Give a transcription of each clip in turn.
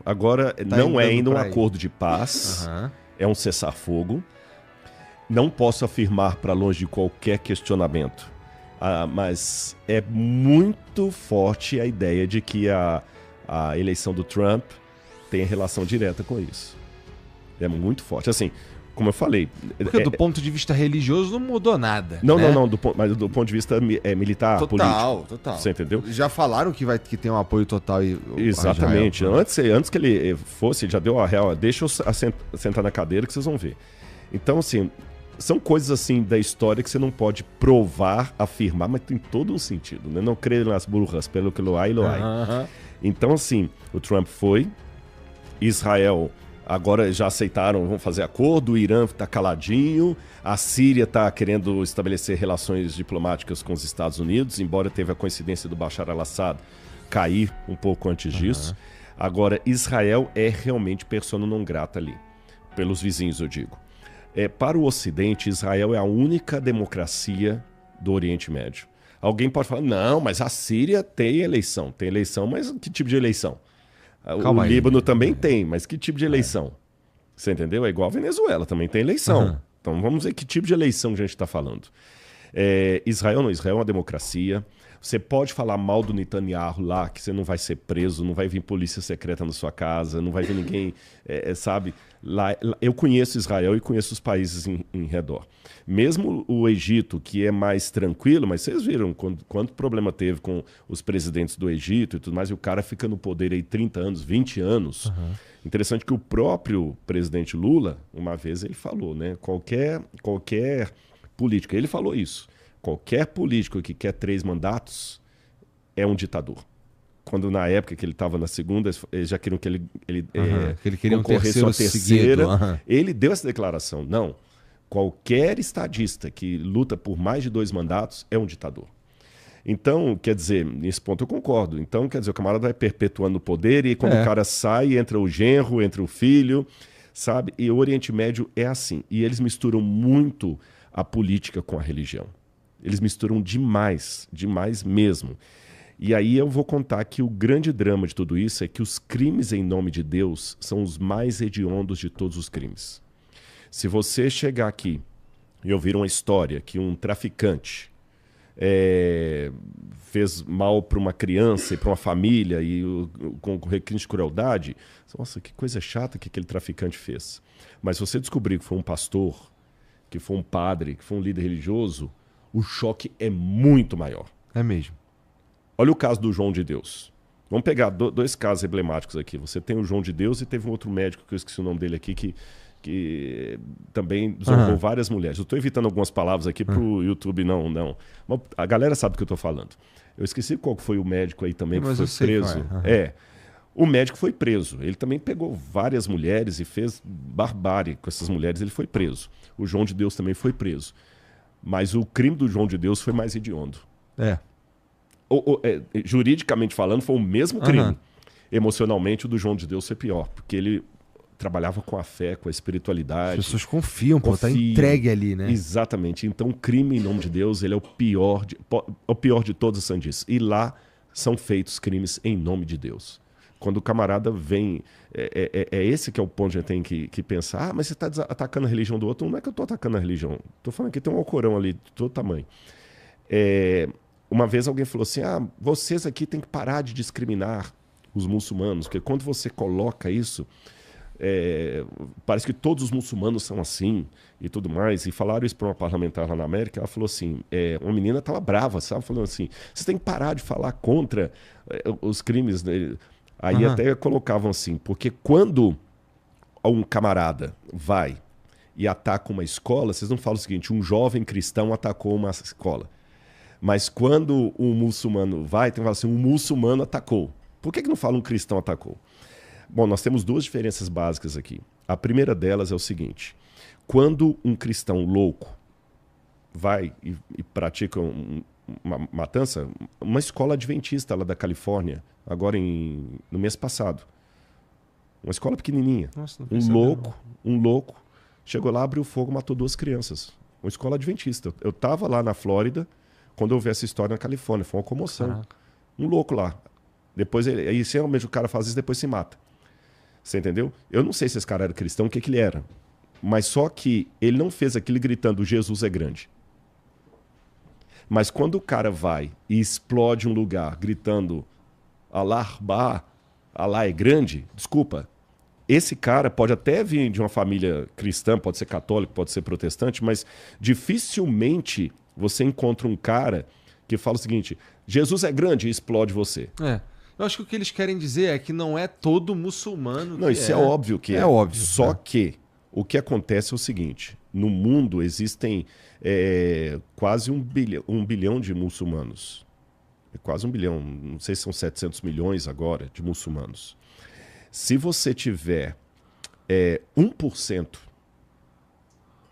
Agora, não é indo ainda um pra aí. acordo de paz, é um cessar-fogo. Não posso afirmar para longe de qualquer questionamento, mas é muito forte a ideia de que a eleição do Trump tem relação direta com isso. É muito forte. Assim, como eu falei... Porque do ponto de vista religioso não mudou nada. Não, né? não, mas do ponto de vista militar, político. Total. Você entendeu? Já falaram que tem um apoio total e Exatamente. Israel, né? Antes que ele fosse, ele já deu a real. Deixa eu sentar na cadeira que vocês vão ver. Então, assim, são coisas assim da história que você não pode provar, afirmar, mas tem todo um sentido, né? Não crer nas burras, pelo que lo há. Então, assim, o Trump foi, Israel agora já aceitaram, vão fazer acordo, o Irã está caladinho, a Síria está querendo estabelecer relações diplomáticas com os Estados Unidos, embora teve a coincidência do Bashar al-Assad cair um pouco antes disso. Agora, Israel é realmente persona non grata ali, pelos vizinhos, eu digo. Para o Ocidente, Israel é a única democracia do Oriente Médio. Alguém pode falar, não, mas a Síria tem eleição. Tem eleição, mas que tipo de eleição? O Líbano também tem, mas que tipo de eleição? Você entendeu? É igual a Venezuela, também tem eleição. Então vamos ver que tipo de eleição que a gente está falando. Israel não, Israel é uma democracia. Você pode falar mal do Netanyahu lá, que você não vai ser preso, não vai vir polícia secreta na sua casa, não vai vir ninguém, sabe? Lá, eu conheço Israel e conheço os países em redor. Mesmo o Egito, que é mais tranquilo, mas vocês viram quanto problema teve com os presidentes do Egito e tudo mais, e o cara fica no poder aí 30 anos, 20 anos. Interessante que o próprio presidente Lula, uma vez ele falou, né? Qualquer político, ele falou isso. Qualquer político que quer 3 mandatos é um ditador. Quando na época que ele estava na segunda, eles já queriam que ele concorresse à terceira. Ele deu essa declaração. Não, qualquer estadista que luta por mais de 2 mandatos é um ditador. Então, quer dizer, nesse ponto eu concordo. Então, quer dizer, o camarada vai perpetuando o poder e quando o cara sai, entra o genro, entra o filho, sabe? E o Oriente Médio é assim. E eles misturam muito a política com a religião. Eles misturam demais, demais mesmo. E aí eu vou contar que o grande drama de tudo isso é que os crimes em nome de Deus são os mais hediondos de todos os crimes. Se você chegar aqui e ouvir uma história que um traficante fez mal para uma criança e para uma família e com requinte de crueldade, nossa, que coisa chata que aquele traficante fez. Mas se você descobrir que foi um pastor, que foi um padre, que foi um líder religioso, o choque é muito maior. É mesmo. Olha o caso do João de Deus. Vamos pegar 2 casos emblemáticos aqui. Você tem o João de Deus e teve um outro médico, que eu esqueci o nome dele aqui, que também zombou várias mulheres. Eu estou evitando algumas palavras aqui para o YouTube, não. Mas a galera sabe do que eu estou falando. Eu esqueci qual foi o médico aí também que foi preso. O médico foi preso. Ele também pegou várias mulheres e fez barbárie com essas mulheres. Ele foi preso. O João de Deus também foi preso. Mas o crime do João de Deus foi mais hediondo. Juridicamente falando, foi o mesmo crime. Emocionalmente, o do João de Deus foi pior, porque ele trabalhava com a fé, com a espiritualidade. As pessoas confiam, tá entregue ali, né? Exatamente. Então, o crime em nome de Deus, ele é o pior de todas as sandices. E lá são feitos crimes em nome de Deus. Quando o camarada vem... esse que é o ponto que a gente tem que pensar. Mas você está atacando a religião do outro. Não é que eu estou atacando a religião. Estou falando que tem um Alcorão ali de todo tamanho. Uma vez alguém falou assim, vocês aqui têm que parar de discriminar os muçulmanos, porque quando você coloca isso, parece que todos os muçulmanos são assim e tudo mais. E falaram isso para uma parlamentar lá na América, ela falou assim, uma menina estava brava, sabe? Falando assim, vocês têm que parar de falar contra os crimes. Aí até colocavam assim, porque quando um camarada vai e ataca uma escola, vocês não falam o seguinte, um jovem cristão atacou uma escola. Mas quando um muçulmano vai, tem que falar assim, um muçulmano atacou. Por que não fala um cristão atacou? Bom, nós temos 2 diferenças básicas aqui. A primeira delas é o seguinte, quando um cristão louco vai e pratica uma matança, uma escola adventista lá da Califórnia, agora no mês passado, uma escola pequenininha, nossa, um louco, chegou lá, abriu fogo, matou 2 crianças. Uma escola adventista. Eu estava lá na Flórida, quando eu vi essa história na Califórnia, foi uma comoção. Caraca. Um louco lá. Depois, aí realmente o cara faz isso, depois se mata. Você entendeu? Eu não sei se esse cara era cristão, o que ele era. Mas só que ele não fez aquilo gritando Jesus é grande. Mas quando o cara vai e explode um lugar gritando Allah Akbar, Allah é grande, desculpa, esse cara pode até vir de uma família cristã, pode ser católico, pode ser protestante, mas dificilmente você encontra um cara que fala o seguinte, Jesus é grande e explode você. Eu acho que o que eles querem dizer é que não é todo muçulmano Não, isso é óbvio que é. É óbvio. Só que o que acontece é o seguinte, no mundo existem quase um bilhão de muçulmanos. É quase 1 bilhão, não sei se são 700 milhões agora de muçulmanos. Se você tiver 1%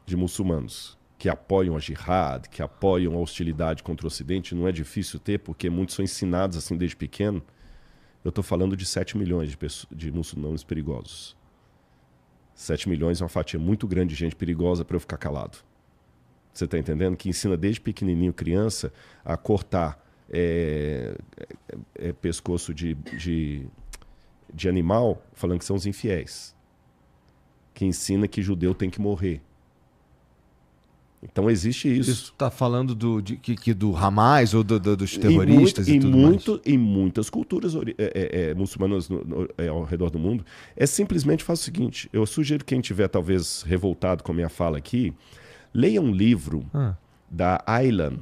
de muçulmanos que apoiam a jihad, que apoiam a hostilidade contra o Ocidente, não é difícil ter, porque muitos são ensinados assim desde pequeno. Eu estou falando de 7 milhões de muçulmanos perigosos. 7 milhões é uma fatia muito grande de gente perigosa para eu ficar calado. Você está entendendo? Que ensina desde pequenininho criança a cortar pescoço de animal, falando que são os infiéis. Que ensina que judeu tem que morrer. Então existe isso. Isso está falando do Hamas ou dos terroristas e tudo mais? Em muitas culturas muçulmanas ao redor do mundo, simplesmente faz o seguinte, eu sugiro que quem estiver talvez revoltado com a minha fala aqui, leia um livro da Aylan.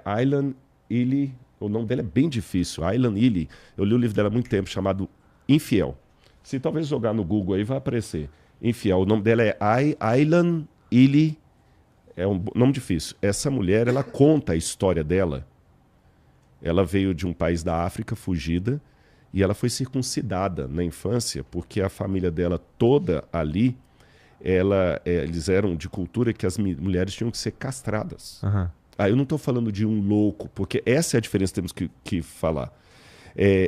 Aylan Illy, o nome dela é bem difícil, Aylan Illy. Eu li o livro dela há muito tempo, chamado Infiel. Se talvez jogar no Google aí vai aparecer. Infiel, o nome dela é Aylan Illy. É um nome difícil. Essa mulher, ela conta a história dela. Ela veio de um país da África, fugida, e ela foi circuncidada na infância, porque a família dela toda ali, eles eram de cultura que as mulheres tinham que ser castradas. Uhum. Eu não estou falando de um louco, porque essa é a diferença que temos que falar.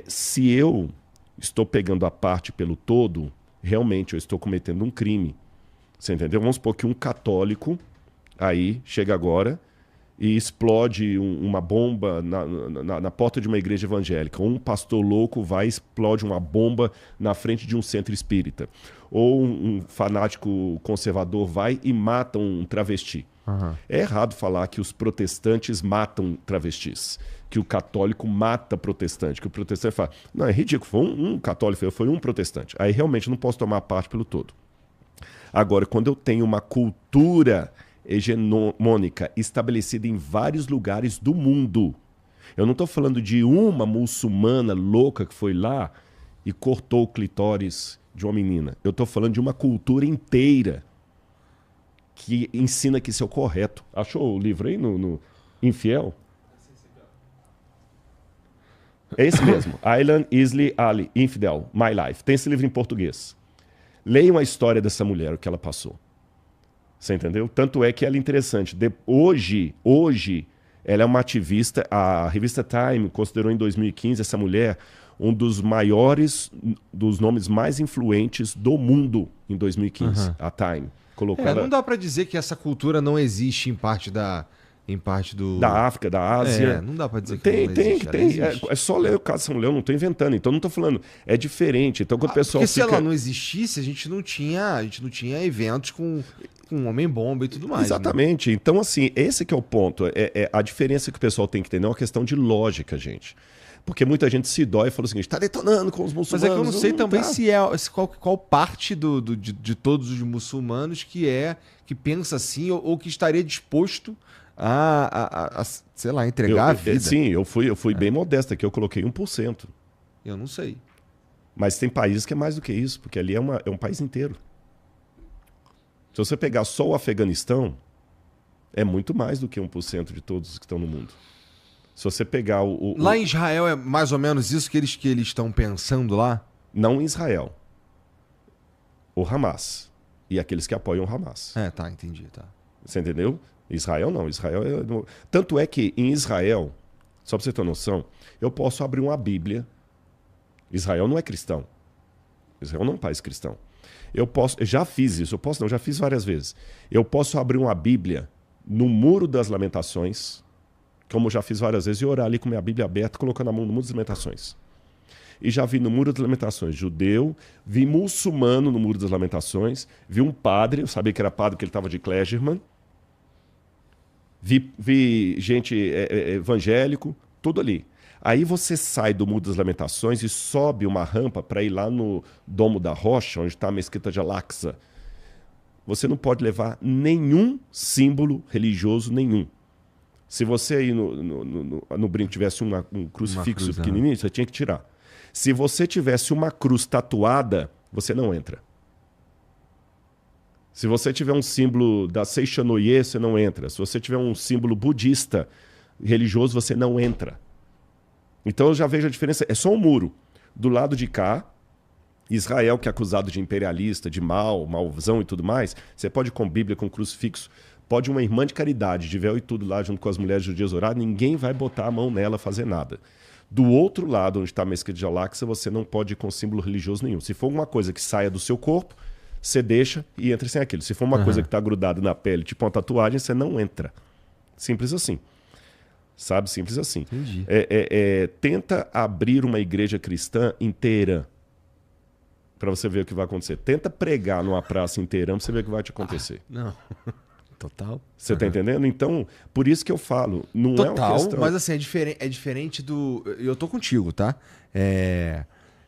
Se eu estou pegando a parte pelo todo, realmente eu estou cometendo um crime. Você entendeu? Vamos supor que um católico aí chega agora e explode uma bomba na porta de uma igreja evangélica. Um pastor louco vai e explode uma bomba na frente de um centro espírita. Ou um fanático conservador vai e mata um travesti. Uhum. É errado falar que os protestantes matam travestis, que o católico mata protestante, que o protestante fala, não, é ridículo, foi um católico, foi um protestante. Aí realmente não posso tomar parte pelo todo. Agora, quando eu tenho uma cultura hegemônica estabelecida em vários lugares do mundo, eu não estou falando de uma muçulmana louca que foi lá e cortou o clitóris de uma menina. Eu estou falando de uma cultura inteira que ensina que isso é o correto. Achou o livro aí no Infiel? É esse mesmo. Aylan Illy Ali, Infidel, My Life. Tem esse livro em português. Leiam a história dessa mulher, o que ela passou. Você entendeu? Tanto é que ela é interessante. Hoje, ela é uma ativista. A revista Time considerou em 2015 essa mulher um dos nomes mais influentes do mundo em 2015. Uhum. A Time colocou ela... Não dá para dizer que essa cultura não existe em parte da África, da Ásia. Não dá para dizer que não existe. Tem. É só ler o caso dessa mulher, eu não estou inventando. Então não estou falando, é diferente. Então quando o pessoal porque se ela não existisse, a gente não tinha eventos com Homem-Bomba e tudo mais. Exatamente. Né? Então assim, esse que é o ponto. A diferença que o pessoal tem que ter não é uma questão de lógica, gente. Porque muita gente se dói e fala o seguinte, está detonando com os muçulmanos. Mas é que eu não sei também qual parte de todos os muçulmanos que pensa assim ou que estaria disposto a sei lá, entregar a vida. Sim, eu fui bem modesto aqui, eu coloquei 1%. Eu não sei. Mas tem países que é mais do que isso, porque ali é um país inteiro. Se você pegar só o Afeganistão, é muito mais do que 1% de todos que estão no mundo. Se você pegar Lá em Israel é mais ou menos isso que eles estão pensando lá? Não em Israel. O Hamas. E aqueles que apoiam o Hamas. Tá, entendi. Tá. Você entendeu? Israel não. Tanto é que em Israel, só para você ter noção, eu posso abrir uma Bíblia. Israel não é cristão. Israel não é um país cristão. Eu já fiz isso. Já fiz várias vezes. Eu posso abrir uma Bíblia no Muro das Lamentações, como eu já fiz várias vezes, e orar ali com minha Bíblia aberta, colocando a mão no Muro das Lamentações. e já vi no Muro das Lamentações judeu, vi muçulmano no Muro das Lamentações, vi um padre, eu sabia que era padre porque ele estava de clergyman, vi gente evangélico, tudo ali. Aí você sai do Muro das Lamentações e sobe uma rampa para ir lá no Domo da Rocha, onde está a Mesquita de Al-Aqsa. Você não pode levar nenhum símbolo religioso nenhum. Se você aí no brinco tivesse um crucifixo pequenininho, você tinha que tirar. Se você tivesse uma cruz tatuada, você não entra. Se você tiver um símbolo da Seishanoye, você não entra. Se você tiver um símbolo budista religioso, você não entra. Então eu já vejo a diferença. É só um muro. Do lado de cá, Israel, que é acusado de imperialista, de malzão e tudo mais, você pode ir com Bíblia, com crucifixo, pode uma irmã de caridade, de véu e tudo lá, junto com as mulheres judias orar, ninguém vai botar a mão nela fazer nada. Do outro lado, onde está a Mesquita de Al-Aqsa, você não pode ir com símbolo religioso nenhum. Se for alguma coisa que saia do seu corpo, você deixa e entra sem aquilo. Se for uma coisa que está grudada na pele, tipo uma tatuagem, você não entra. Simples assim. Sabe? Simples assim. Entendi. Tenta abrir uma igreja cristã em Teherã, para você ver o que vai acontecer. Tenta pregar numa praça em Teherã para você ver o que vai te acontecer. Não. Total. Você tá entendendo? Então, por isso que eu falo, não é uma questão... Mas assim, é diferente do... Eu tô contigo, tá?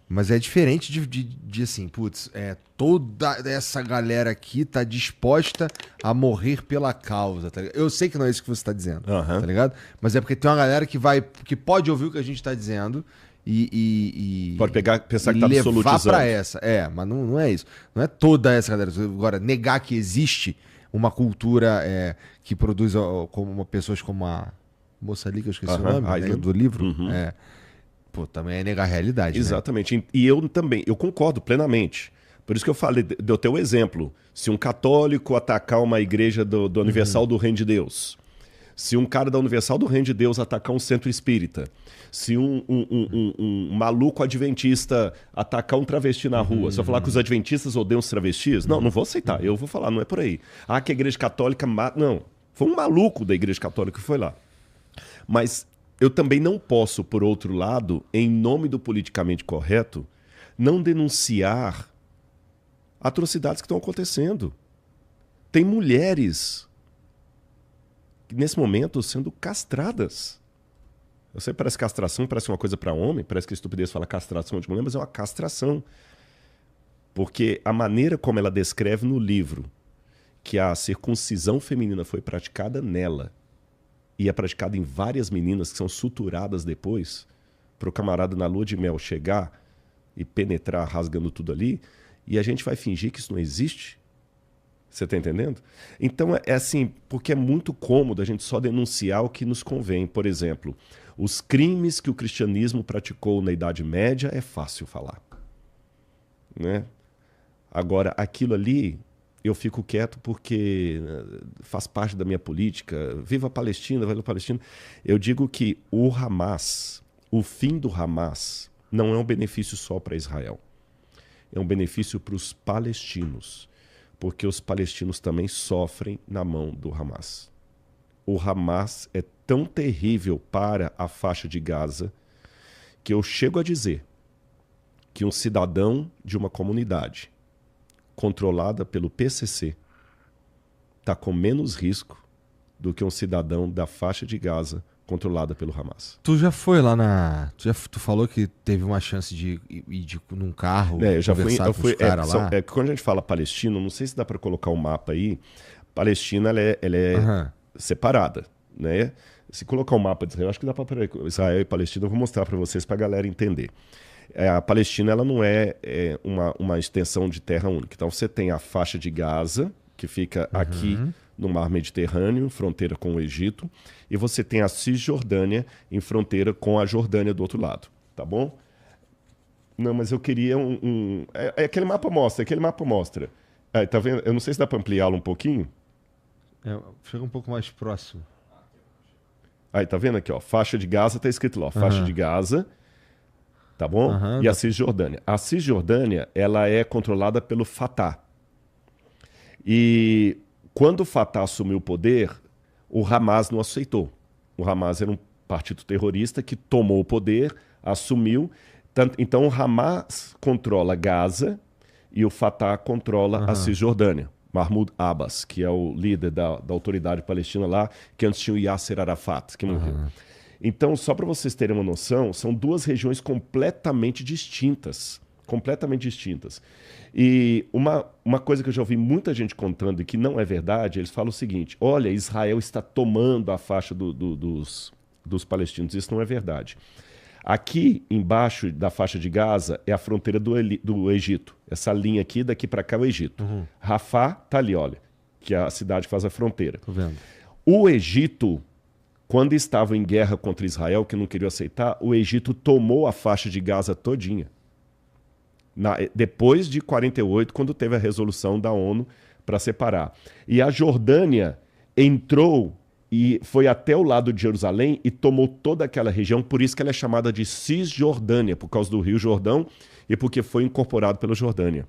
Mas é diferente de assim, putz, toda essa galera aqui tá disposta a morrer pela causa, tá ligado? Eu sei que não é isso que você tá dizendo, tá ligado? Mas é porque tem uma galera que pode ouvir o que a gente tá dizendo e pode pensar que tá levar absolutizando. pra essa. Mas não é isso. Não é toda essa galera. Agora, negar que existe uma cultura que produz pessoas como a moça ali, que eu esqueci o nome, né, do livro, também é negar a realidade. Exatamente. Né? E eu também, eu concordo plenamente. Por isso que eu falei, deu teu exemplo. Se um católico atacar uma igreja do Universal do Reino de Deus, se um cara da Universal do Reino de Deus atacar um centro espírita, se um maluco adventista atacar um travesti na rua, você vai falar que os adventistas odeiam os travestis? Não vou aceitar. Eu vou falar, não é por aí. Que a igreja católica mata... Não, foi um maluco da igreja católica que foi lá. Mas eu também não posso, por outro lado, em nome do politicamente correto, não denunciar atrocidades que estão acontecendo. Tem mulheres nesse momento sendo castradas. Eu sei que parece castração, parece uma coisa para homem, parece que a estupidez fala castração de mulher, mas é uma castração. Porque a maneira como ela descreve no livro que a circuncisão feminina foi praticada nela e é praticada em várias meninas que são suturadas depois, para o camarada na lua de mel chegar e penetrar rasgando tudo ali, e a gente vai fingir que isso não existe? Você está entendendo? Então é assim, porque é muito cômodo a gente só denunciar o que nos convém. Por exemplo, os crimes que o cristianismo praticou na Idade Média é fácil falar. Né? Agora, aquilo ali, eu fico quieto porque faz parte da minha política. Viva a Palestina, viva a Palestina. Eu digo que o Hamas, o fim do Hamas, não é um benefício só para Israel. É um benefício para os palestinos. Porque os palestinos também sofrem na mão do Hamas. O Hamas é tão terrível para a faixa de Gaza que eu chego a dizer que um cidadão de uma comunidade controlada pelo PCC está com menos risco do que um cidadão da faixa de Gaza controlada pelo Hamas. Tu já foi lá na... Tu falou que teve uma chance de ir num carro, eu já conversar fui, com os caras lá? Quando a gente fala Palestina, não sei se dá para colocar um mapa aí. Palestina, ela é separada, né? Se colocar um mapa de Israel, acho que dá para... Israel e Palestina, eu vou mostrar para vocês, para a galera entender. A Palestina, ela não é uma extensão de terra única. Então, você tem a faixa de Gaza, que fica aqui no Mar Mediterrâneo, fronteira com o Egito, e você tem a Cisjordânia em fronteira com a Jordânia do outro lado, tá bom? Não, mas eu queria aquele mapa mostra, tá vendo? Eu não sei se dá para ampliá-lo um pouquinho. Chega um pouco mais próximo. Aí, tá vendo aqui, ó, faixa de Gaza, tá escrito lá, faixa de Gaza, tá bom? E a Cisjordânia. A Cisjordânia, ela é controlada pelo Fatah. E quando o Fatah assumiu o poder, o Hamas não aceitou. O Hamas era um partido terrorista que tomou o poder, assumiu, Então, o Hamas controla Gaza e o Fatah controla a Cisjordânia. Mahmoud Abbas, que é o líder da autoridade palestina lá, que antes tinha o Yasser Arafat, que morreu. Então, só para vocês terem uma noção, são duas regiões completamente distintas. Completamente distintas. E uma coisa que eu já ouvi muita gente contando e que não é verdade, eles falam o seguinte: olha, Israel está tomando a faixa dos palestinos. Isso não é verdade. Aqui embaixo da faixa de Gaza é a fronteira do Egito. Essa linha aqui, daqui para cá é o Egito. Rafah tá ali, olha, que é a cidade que faz a fronteira. Tô vendo. O Egito, quando estava em guerra contra Israel, que não queria aceitar, o Egito tomou a faixa de Gaza todinha. Depois de 48, quando teve a resolução da ONU para separar. E a Jordânia entrou e foi até o lado de Jerusalém e tomou toda aquela região, por isso que ela é chamada de Cisjordânia, por causa do Rio Jordão e porque foi incorporado pela Jordânia.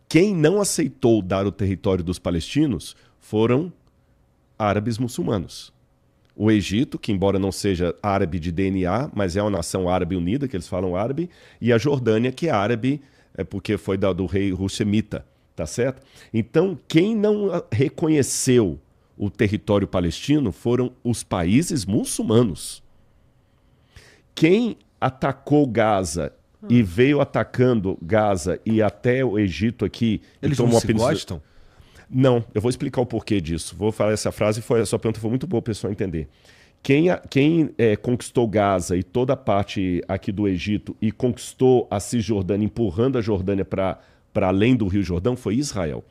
Quem não aceitou dar o território dos palestinos foram árabes muçulmanos. O Egito, que embora não seja árabe de DNA, mas é uma nação árabe unida, que eles falam árabe, e a Jordânia, que é árabe, porque foi do rei Rushemita, tá certo? Então, quem não reconheceu o território palestino foram os países muçulmanos. Quem atacou Gaza e veio atacando Gaza e até o Egito aqui... Eles não se gostam? Não, eu vou explicar o porquê disso. Vou falar essa frase, a sua pergunta foi muito boa para o pessoal entender. Quem conquistou Gaza e toda a parte aqui do Egito e conquistou a Cisjordânia, empurrando a Jordânia para além do Rio Jordão, foi Israel.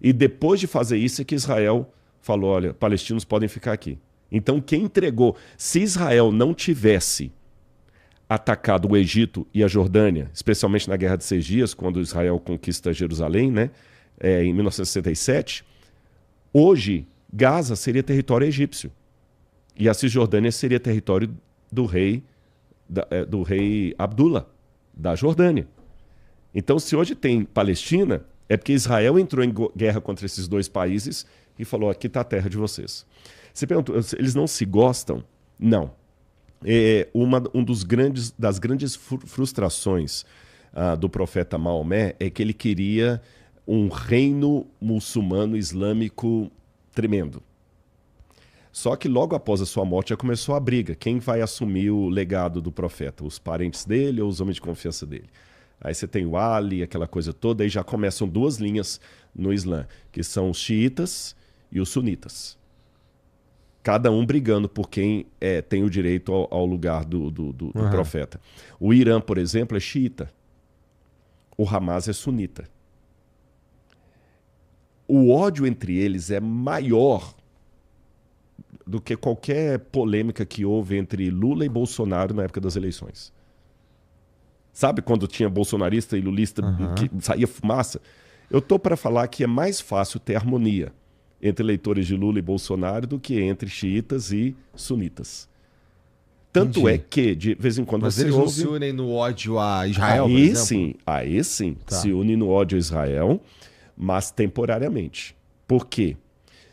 E depois de fazer isso é que Israel falou, olha, palestinos podem ficar aqui. Então quem entregou, se Israel não tivesse atacado o Egito e a Jordânia, especialmente na Guerra de 6 Dias, quando Israel conquista Jerusalém, né, em 1967, hoje Gaza seria território egípcio e a Cisjordânia seria território do rei Abdullah, da Jordânia. Então, se hoje tem Palestina, é porque Israel entrou em guerra contra esses dois países e falou, aqui está a terra de vocês. Você perguntou, eles não se gostam? Não. Das grandes frustrações do profeta Maomé é que ele queria um reino muçulmano islâmico tremendo. Só que logo após a sua morte já começou a briga. Quem vai assumir o legado do profeta? Os parentes dele ou os homens de confiança dele? Aí você tem o Ali, aquela coisa toda, aí já começam duas linhas no Islã, que são os xiitas e os sunitas. Cada um brigando por quem tem o direito ao lugar do profeta. O Irã, por exemplo, é xiita. O Hamas é sunita. O ódio entre eles é maior do que qualquer polêmica que houve entre Lula e Bolsonaro na época das eleições. Sabe quando tinha bolsonarista e lulista que saía fumaça? Eu tô para falar que é mais fácil ter harmonia entre eleitores de Lula e Bolsonaro do que entre xiitas e sunitas. Tanto Entendi. é que, de vez em quando, Mas você eles ouve... não se unem no ódio a Israel, por Aí exemplo? sim, Tá. se une no ódio a Israel, mas temporariamente. Por quê?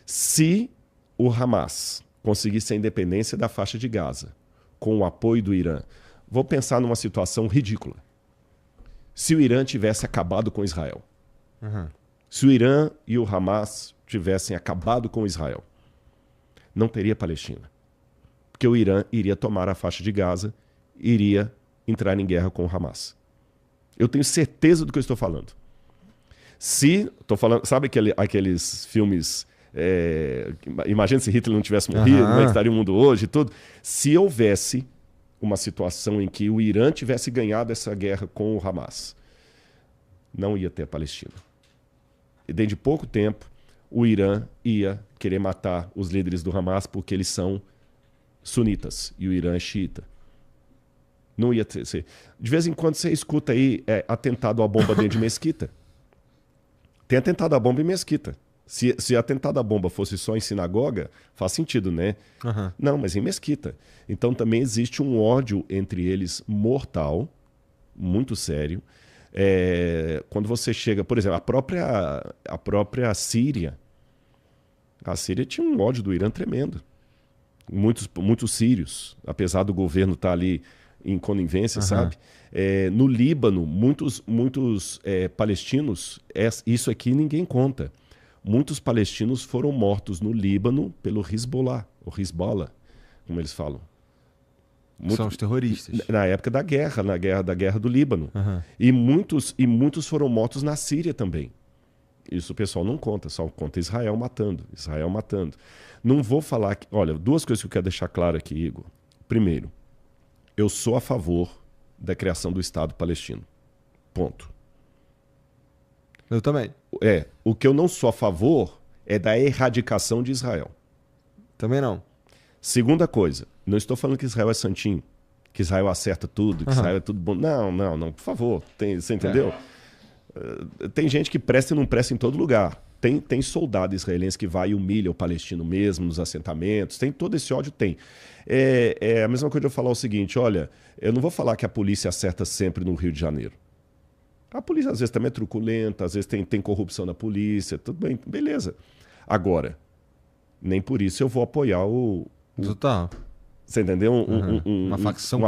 Se o Hamas conseguisse a independência da faixa de Gaza, com o apoio do Irã, vou pensar numa situação ridícula. Se o Irã tivesse acabado com Israel, se o Irã e o Hamas tivessem acabado com Israel, não teria Palestina. Porque o Irã iria tomar a faixa de Gaza, iria entrar em guerra com o Hamas. Eu tenho certeza do que eu estou falando. Sabe aqueles filmes... imagina se Hitler não tivesse morrido, como é que estaria o mundo hoje e tudo. Se houvesse uma situação em que o Irã tivesse ganhado essa guerra com o Hamas, não ia ter a Palestina. E dentro de pouco tempo, o Irã ia querer matar os líderes do Hamas porque eles são sunitas e o Irã é xiita. Não ia ter. De vez em quando você escuta aí atentado à bomba dentro de mesquita. Tem atentado à bomba em mesquita. Se atentado à bomba fosse só em sinagoga, faz sentido, né? Não, mas em mesquita. Então também existe um ódio entre eles mortal, muito sério. Quando você chega, por exemplo, a própria Síria. A Síria tinha um ódio do Irã tremendo. Muitos sírios, apesar do governo estar ali em conivência, sabe? No Líbano, muitos palestinos, isso aqui ninguém conta. Muitos palestinos foram mortos no Líbano pelo Hezbollah, o Hezbollah, como eles falam. São os terroristas. Na época da guerra do Líbano. E muitos foram mortos na Síria também. Isso o pessoal não conta, só conta Israel matando. Não vou falar... Olha, duas coisas que eu quero deixar claro aqui, Igor. Primeiro, eu sou a favor da criação do Estado palestino. Ponto. Eu também. O que eu não sou a favor é da erradicação de Israel. Também não. Segunda coisa, não estou falando que Israel é santinho, que Israel acerta tudo, que Israel é tudo bom. Não, por favor. Você entendeu? Tem gente que presta e não presta em todo lugar. Tem soldado israelense que vai e humilha o palestino mesmo nos assentamentos. Tem todo esse ódio, tem. É a mesma coisa de eu falar o seguinte, olha, eu não vou falar que a polícia acerta sempre no Rio de Janeiro. A polícia às vezes também é truculenta, às vezes tem corrupção na polícia, tudo bem, beleza. Agora, nem por isso eu vou apoiar Total. Você entendeu? Uma facção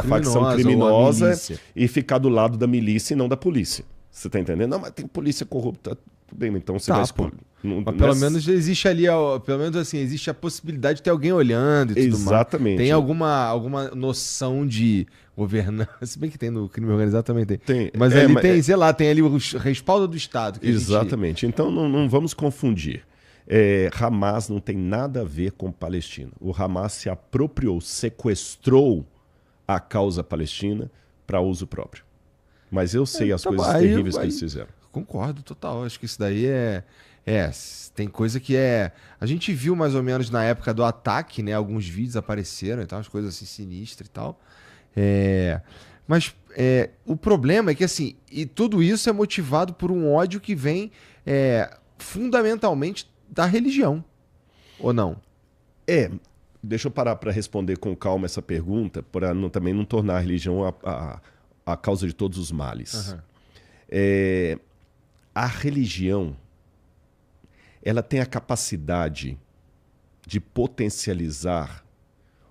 criminosa e ficar do lado da milícia e não da polícia. Você tá entendendo? Não, mas tem polícia corrupta. Tudo bem, então você vai escolher. Mas pelo menos existe ali, pelo menos assim, existe a possibilidade de ter alguém olhando e tudo mais. Exatamente. Tem alguma noção de governança, se bem que tem no crime organizado também tem. Mas ali tem, sei lá, tem ali o respaldo do Estado. Exatamente. Então não vamos confundir. Hamas não tem nada a ver com Palestina. O Hamas se apropriou, sequestrou a causa palestina para uso próprio. Mas eu sei as coisas terríveis que eles fizeram. Concordo, total. Acho que isso daí tem coisa que a gente viu mais ou menos na época do ataque, né? Alguns vídeos apareceram e tal, umas coisas assim sinistras e tal. Mas o problema é que, assim, e tudo isso é motivado por um ódio que vem fundamentalmente da religião, ou não? Deixa eu parar para responder com calma essa pergunta, para também não tornar a religião a causa de todos os males. A religião, ela tem a capacidade de potencializar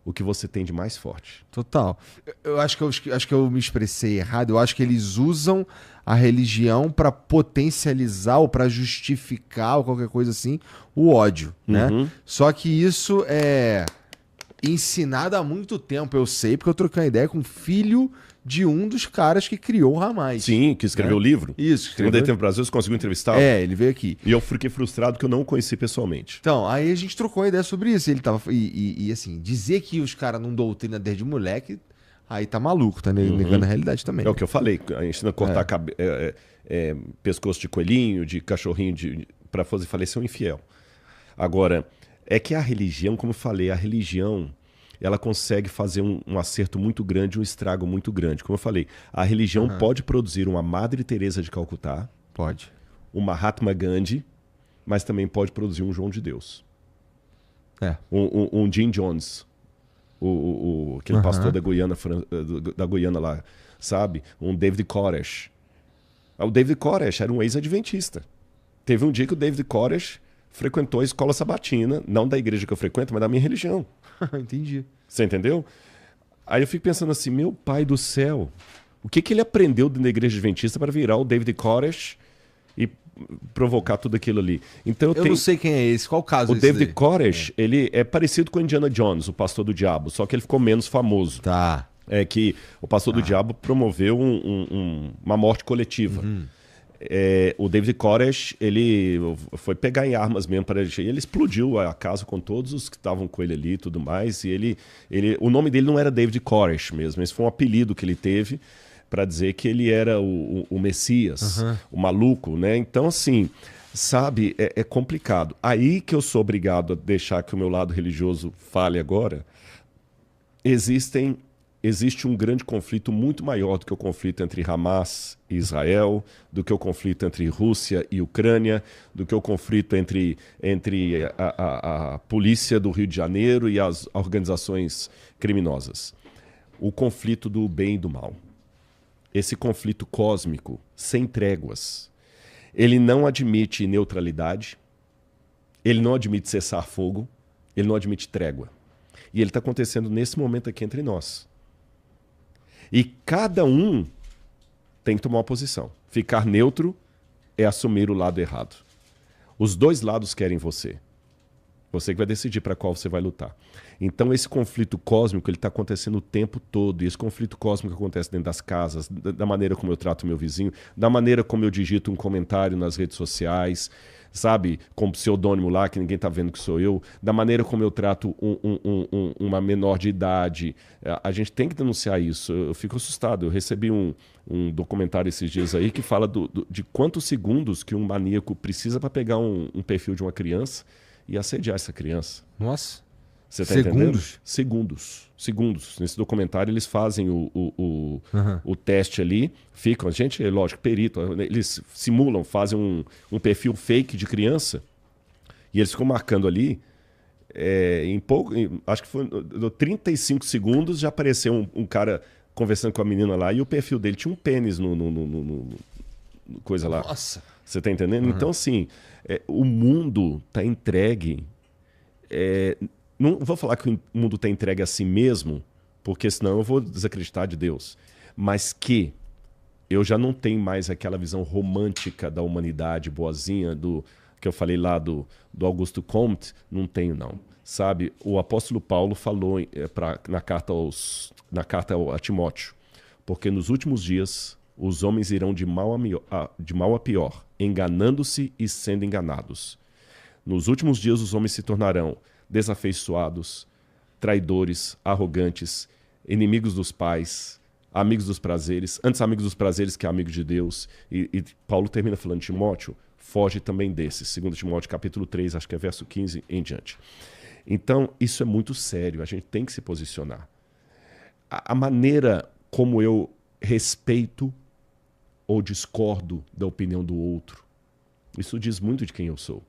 o que você tem de mais forte. Total. Eu acho que eu me expressei errado. Eu acho que eles usam a religião para potencializar ou para justificar ou qualquer coisa assim o ódio, né? Só que isso é ensinado há muito tempo. Eu sei porque eu troquei uma ideia com o filho de um dos caras que criou o Hamas. Sim, que escreveu o livro. Isso. Quando ele teve no Brasil, você conseguiu entrevistá-lo? Ele veio aqui. E eu fiquei frustrado que eu não o conheci pessoalmente. Então, aí a gente trocou uma ideia sobre isso. Ele tava, e assim, dizer que os caras não doutrinam desde moleque, aí tá maluco, tá negando a realidade também. É o que eu falei, a gente não cortar pescoço de coelhinho, de cachorrinho, para fazer falecer um infiel. Agora, é que a religião, como eu falei, a religião... ela consegue fazer um acerto muito grande, um estrago muito grande. Como eu falei, a religião pode produzir uma Madre Teresa de Calcutá, pode, uma Mahatma Gandhi, mas também pode produzir um João de Deus. Um Jim Jones, aquele pastor da Guiana lá, sabe? Um David Koresh. O David Koresh era um ex-adventista. Teve um dia que o David Koresh frequentou a escola sabatina, não da igreja que eu frequento, mas da minha religião. Entendi. Você entendeu? Aí eu fico pensando assim, meu pai do céu, o que ele aprendeu dentro da igreja adventista para virar o David Koresh e provocar tudo aquilo ali? Então eu não sei quem é esse, qual o caso o David Koresh, ele é parecido com Indiana Jones, o pastor do diabo, só que ele ficou menos famoso. Tá. É que o pastor do diabo promoveu uma morte coletiva. O David Koresh, ele foi pegar em armas mesmo para ele explodiu a casa com todos os que estavam com ele ali e tudo mais. E o nome dele não era David Koresh mesmo, esse foi um apelido que ele teve para dizer que ele era o Messias, o maluco, né? Então, assim, sabe, é complicado. Aí que eu sou obrigado a deixar que o meu lado religioso fale agora. Existe um grande conflito muito maior do que o conflito entre Hamas e Israel, do que o conflito entre Rússia e Ucrânia, do que o conflito entre a polícia do Rio de Janeiro e as organizações criminosas. O conflito do bem e do mal. Esse conflito cósmico, sem tréguas. Ele não admite neutralidade, ele não admite cessar fogo, ele não admite trégua. E ele está acontecendo nesse momento aqui entre nós. E cada um tem que tomar uma posição. Ficar neutro é assumir o lado errado. Os dois lados querem você. Você que vai decidir para qual você vai lutar. Então esse conflito cósmico ele está acontecendo o tempo todo. E esse conflito cósmico acontece dentro das casas, da maneira como eu trato meu vizinho, da maneira como eu digito um comentário nas redes sociais, sabe? Com pseudônimo lá, que ninguém está vendo que sou eu. Da maneira como eu trato uma menor de idade. A gente tem que denunciar isso. Eu fico assustado. Eu recebi um documentário esses dias aí que fala de quantos segundos que um maníaco precisa para pegar um perfil de uma criança e assediar essa criança. Nossa. Você tá Segundos? entendendo? Segundos. Nesse documentário eles fazem o teste ali, ficam, a gente, é lógico, perito, eles simulam, fazem um perfil fake de criança e eles ficam marcando ali, acho que foi 35 segundos já apareceu um cara conversando com a menina lá e o perfil dele tinha um pênis no coisa lá. Nossa. Você tá entendendo? Então, assim, o mundo tá entregue. Não vou falar que o mundo tá entregue a si mesmo, porque senão eu vou desacreditar de Deus. Mas que eu já não tenho mais aquela visão romântica da humanidade boazinha, que eu falei lá do Augusto Comte, não tenho, não. Sabe? O apóstolo Paulo falou na carta a Timóteo, porque nos últimos dias os homens irão de mal a pior, enganando-se e sendo enganados. Nos últimos dias os homens se tornarão desafeiçoados, traidores, arrogantes, inimigos dos pais, amigos dos prazeres, antes amigos dos prazeres que amigos de Deus. E Paulo termina falando, Timóteo, foge também desses. 2 Timóteo capítulo 3, acho que é verso 15 em diante. Então, isso é muito sério, a gente tem que se posicionar. A maneira como eu respeito ou discordo da opinião do outro, isso diz muito de quem eu sou.